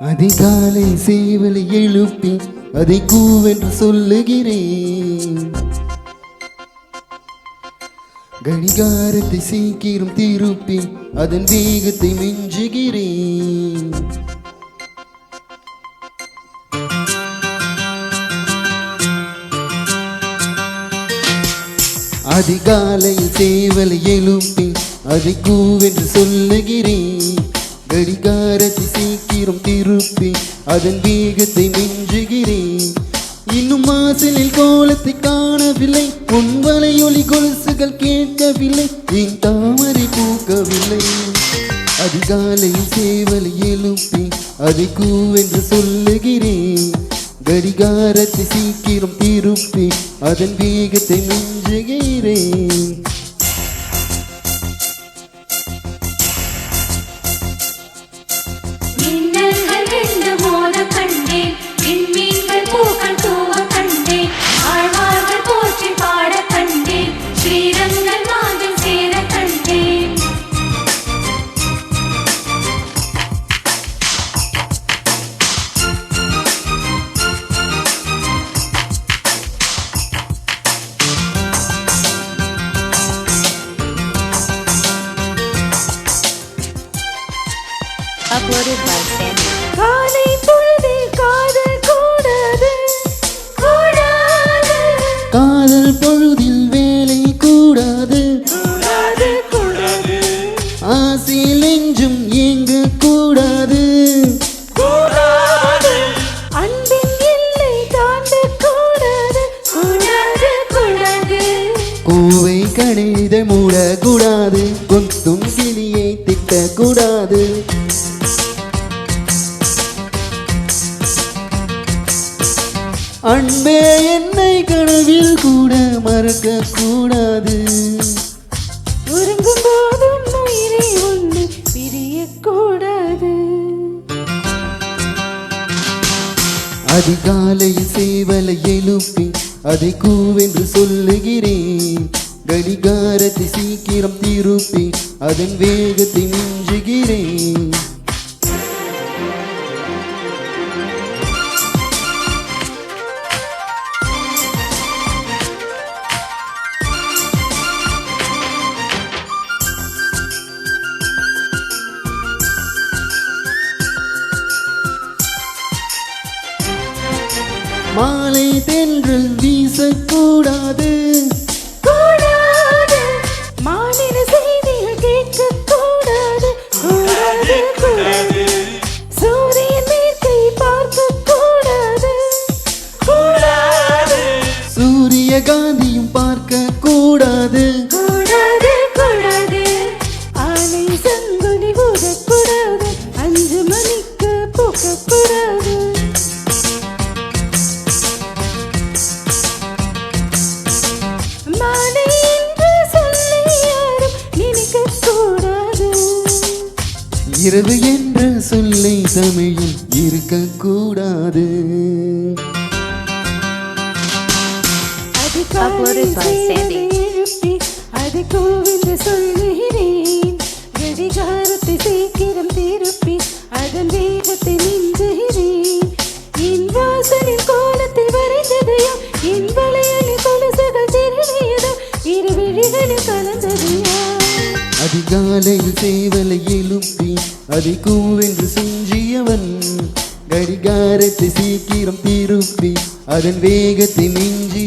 அதிகாலை சேவலை எழுப்பி அதை கூவென்று சொல்லுகிறேன். கடிகாரத்தை சீக்கிரம் திருப்பி அதன் வேகத்தை மிஞ்சுகிறேன். அதிகாலையில் சேவலை எழுப்பி அதை கூவென்று சொல்லுகிறேன். கடிகாரத்தை சீக்கிரம் திருப்பி அதன் வேகத்தை மிஞ்சுகிறேன். இன்னும் வாசலில் கோலத்தை காணவில்லை, உன் வலையொலி கொலுசுகள் கேட்கவில்லை, என் தாமரை பூக்கவில்லை. அதிகாலையில் சேவலை எழுப்பி அதை கூவென்று சொல்லுகிறேன். கடிகாரத்தை சீக்கிரம் திருப்பி அதன் வேகத்தை மிஞ்சுகிறேன். Uploaded by Sandy. காலை பொழுதில் காதல் கூடாது கூடாது, காதல் பொழுதில் வேலை கூடாது கூடாது கூடாது, ஆசையில் நெஞ்சும் ஏங்க கூடாது கூடாது, அன்பின் எல்லை தாண்ட கூடாது கூடாது கூடாது, கூவை கணித மூடக்கூடாது, கொத்தும் கிளியை திட்டக்கூடாது. அன்பே என்னை கனவில் கூட மறக்க கூடாது. உறங்கும் போதும் உயிரை ஒன்று பிரியக்கூடாது. அதிகாலையில் சேவலை எழுப்பி அதை கூவென்று சொல்லுகிறேன். கடிகாரத்தை சீக்கிரம் திருப்பி அதன் வேகத்தை மிஞ்சுகிறேன். மாலை தென்றல் வீசக்கூடாது கூடாது, மாநில செய்திகள் கேட்கக்கூடாது கூடாது கூடாது, சூரியன் மேற்கை பார்க்கக்கூடாது கூடாது சூரியகாந்தியும் பார்க்க கூடாது கூடாது கூடாது, ஆலை சங்குனி ஊதக்கூடாது, 5 மணிக்கு போக்கக்கூடாது. மாலை என்று சொல்லி யாரும் நினைக்கக்கூடாது. இரவு என்ற சொல்லை தமிழில் இருக்கக்கூடாது. Uploaded by Sandy. எழுப்பி அதை கூவென்று சொல்லுகிறேன். கடிகாரத்தை சீக்கிரம் திருப்பி அதன் வேகத்தை மிஞ்சுகிறேன். என் வாசலில் கோலத்தை வரைந்ததையோ, என் வளையலில் கொலுசுகள் திருடியதோ, இரு விழிகளில் கலந்ததையோ. அதிகாலையில் சேவலை எழுப்பி அதை கூவென்று செஞ்சியவன். கடிகாரத்தை சீக்கிரம் திருப்பி அதன் வேகத்தை மிஞ்சி